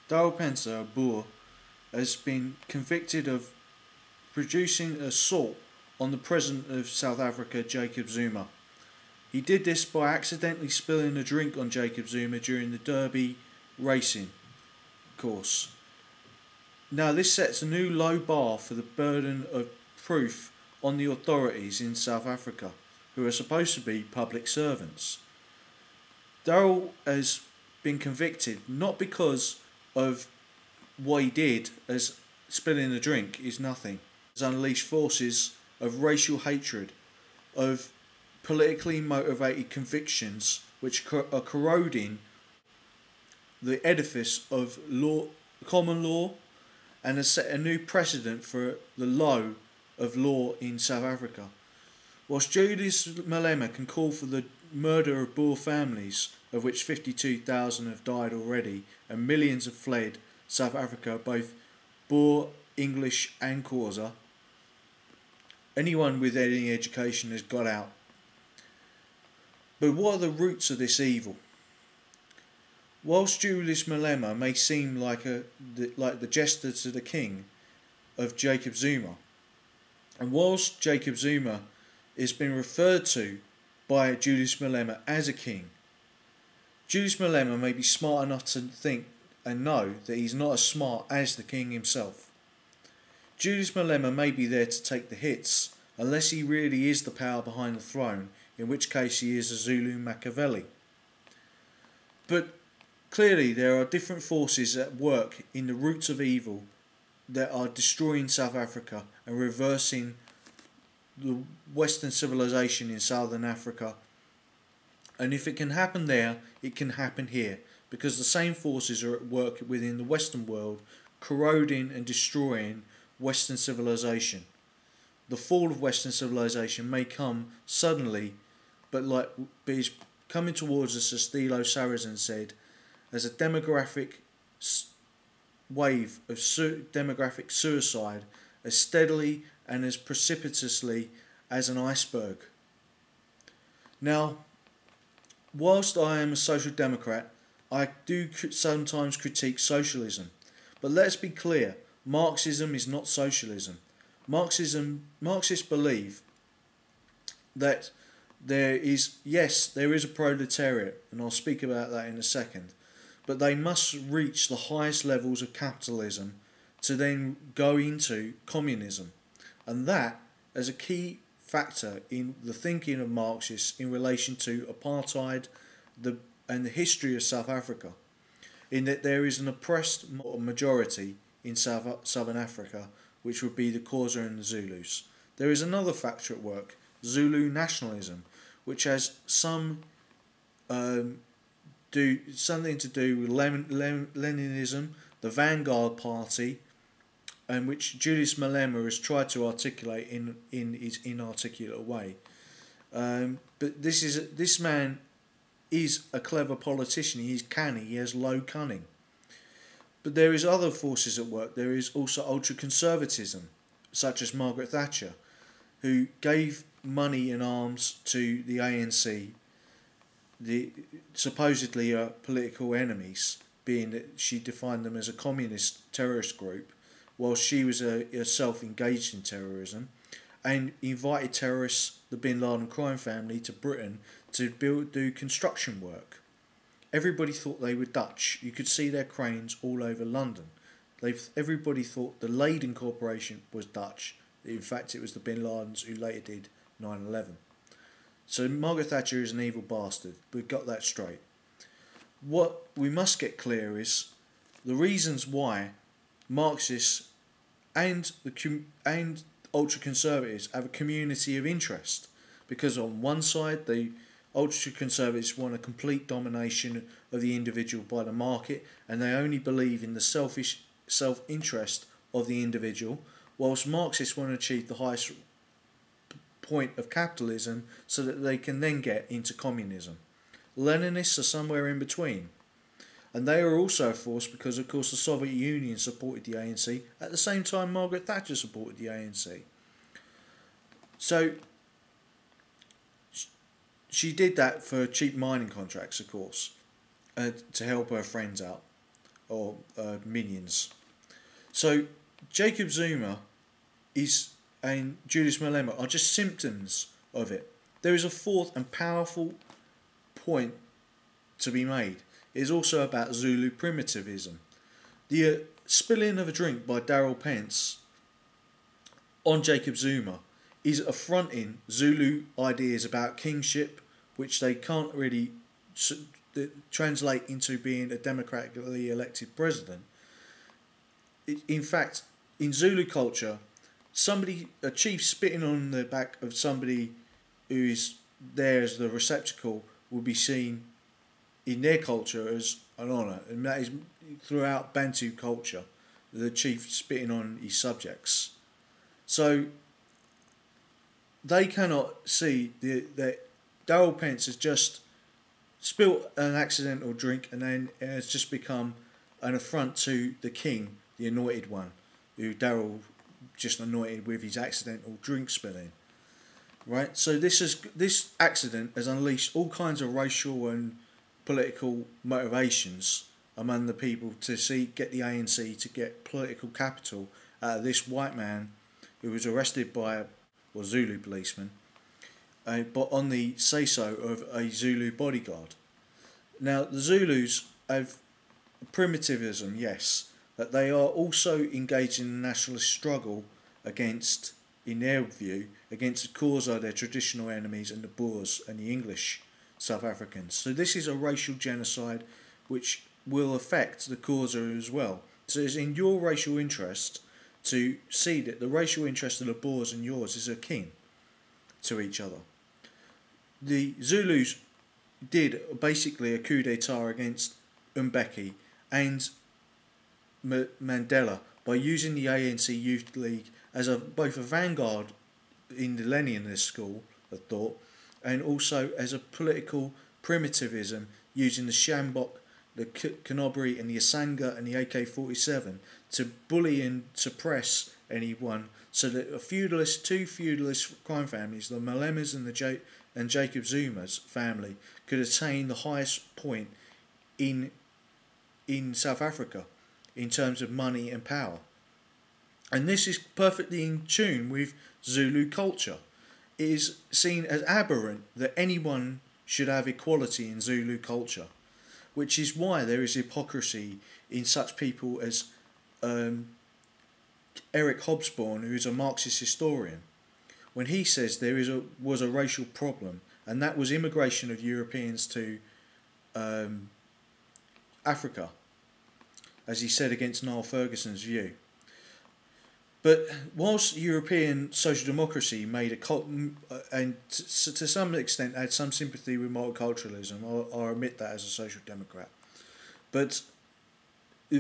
Darrell Spencer, a Boer, has been convicted of producing assault on the President of South Africa, Jacob Zuma. He did this by accidentally spilling a drink on Jacob Zuma during the Derby racing course. Now, this sets a new low bar for the burden of proof on the authorities in South Africa, who are supposed to be public servants. Darrell has been convicted not because of what he did, as spilling the drink is nothing. Has unleashed forces of racial hatred, of politically motivated convictions which are corroding the edifice of law, common law, and has set a new precedent for the low of law in South Africa. Whilst Julius Malema can call for the murder of Boer families, of which 52,000 have died already, and millions have fled South Africa, both Boer, English and Xhosa, anyone with any education has got out. But what are the roots of this evil? Whilst Julius Malema may seem like the jester to the king of Jacob Zuma, and whilst Jacob Zuma is being referred to by Julius Malema as a king, Julius Malema may be smart enough to think and know that he's not as smart as the king himself. Julius Malema may be there to take the hits, unless he really is the power behind the throne, in which case he is a Zulu Machiavelli. But clearly there are different forces at work in the roots of evil that are destroying South Africa and reversing the Western civilization in Southern Africa. And if it can happen there, it can happen here, because the same forces are at work within the Western world, corroding and destroying Western civilization. The fall of Western civilization may come suddenly, but is coming towards us, as Thilo Sarrazin said, as a demographic wave of demographic suicide, as steadily and as precipitously as an iceberg. Now, whilst I am a social democrat, I do sometimes critique socialism. But let's be clear, Marxism is not socialism. Marxists believe that there is a proletariat, and I'll speak about that in a second, but they must reach the highest levels of capitalism to then go into communism. And that is a key factor in the thinking of Marxists in relation to apartheid and the history of South Africa, in that there is an oppressed majority in Southern Africa, which would be the Xhosa and the Zulus. There is another factor at work, Zulu nationalism, which has something to do with Leninism, the Vanguard Party, and which Julius Malema has tried to articulate in his inarticulate way. But this man is a clever politician. He's canny. He has low cunning. But there is other forces at work. There is also ultra-conservatism, such as Margaret Thatcher, who gave money and arms to the ANC, the supposedly political enemies, being that she defined them as a communist terrorist group, while she was herself engaged in terrorism, and invited terrorists, the Bin Laden crime family, to Britain to do construction work. Everybody thought they were Dutch. You could see their cranes all over London. Everybody thought the Leyden Corporation was Dutch. In fact, it was the Bin Ladens who later did 9/11. So Margaret Thatcher is an evil bastard. We've got that straight. What we must get clear is the reasons why Marxists and ultra-conservatives have a community of interest. Because on one side, the ultra-conservatives want a complete domination of the individual by the market, and they only believe in the selfish self-interest of the individual, whilst Marxists want to achieve the highest point of capitalism so that they can then get into communism. Leninists are somewhere in between. And they are also a force because, of course, the Soviet Union supported the ANC. At the same time, Margaret Thatcher supported the ANC. So she did that for cheap mining contracts, of course, to help her friends out. or minions. So Jacob Zuma and Julius Malema are just symptoms of it. There is a fourth and powerful point to be made. It is also about Zulu primitivism. The spilling of a drink by Daryl Pence on Jacob Zuma is affronting Zulu ideas about kingship, which they can't really translate into being a democratically elected president. In fact, in Zulu culture, a chief spitting on the back of somebody who is there as the receptacle will be seen in their culture as an honour, and that is throughout Bantu culture, the chief spitting on his subjects. So they cannot see that Daryl Pence has just spilt an accidental drink and then it has just become an affront to the king, the anointed one, who Daryl just anointed with his accidental drink spilling. Right? So this accident has unleashed all kinds of racial and political motivations among the people to get the ANC to get political capital out of this white man who was arrested by a Zulu policeman, but on the say-so of a Zulu bodyguard. Now, the Zulus have primitivism, yes, but they are also engaged in a nationalist struggle against, in their view, against the Xhosa, their traditional enemies, and the Boers and the English South Africans. So this is a racial genocide which will affect the Xhosa as well. So it's in your racial interest to see that the racial interest of the Boers and yours is akin to each other. The Zulus did basically a coup d'etat against Mbeki and Mandela by using the ANC Youth League as both a vanguard in the Leninist school of thought and also as a political primitivism using the Shambok, the Canobri and the Asanga and the AK-47 to bully and suppress anyone so that two feudalist crime families, the Malemas and Jacob Zuma's family, could attain the highest point in South Africa in terms of money and power. And this is perfectly in tune with Zulu culture. It is seen as aberrant that anyone should have equality in Zulu culture, which is why there is hypocrisy in such people as Eric Hobsbawm, who is a Marxist historian, when he says there was a racial problem, and that was immigration of Europeans to Africa, as he said against Niall Ferguson's view. But whilst European social democracy made and to some extent had some sympathy with multiculturalism, I'll admit that as a social democrat, but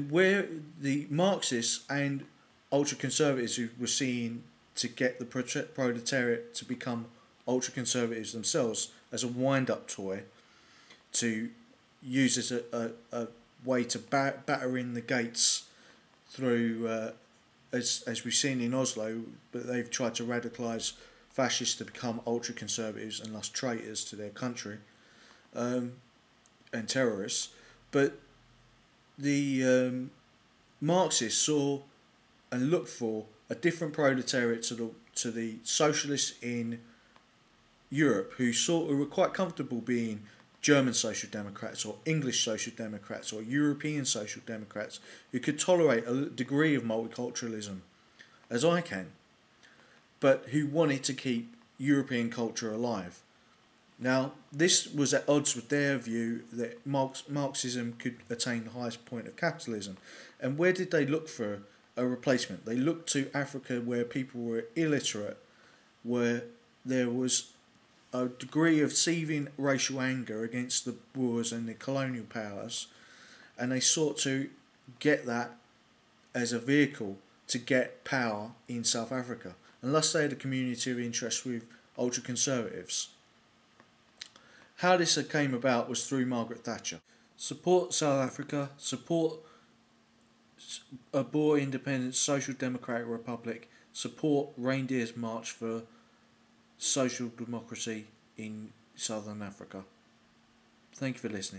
where the Marxists and ultra-conservatives who were seen to get the proletariat to become ultra-conservatives themselves as a wind-up toy to use as a way to batter in the gates through, as we've seen in Oslo, but they've tried to radicalise fascists to become ultra-conservatives and thus traitors to their country and terrorists. But the Marxists saw and looked for a different proletariat to the socialists in Europe who were quite comfortable being German social democrats or English social democrats or European social democrats who could tolerate a degree of multiculturalism, as I can, but who wanted to keep European culture alive. Now, this was at odds with their view that Marxism could attain the highest point of capitalism. And where did they look for a replacement? They looked to Africa, where people were illiterate, where there was a degree of seething racial anger against the Boers and the colonial powers, and they sought to get that as a vehicle to get power in South Africa, unless they had a community of interest with ultra-conservatives. How this came about was through Margaret Thatcher. Support South Africa, support a Boer independent social democratic republic, support Reindeer's March for social democracy in Southern Africa. Thank you for listening.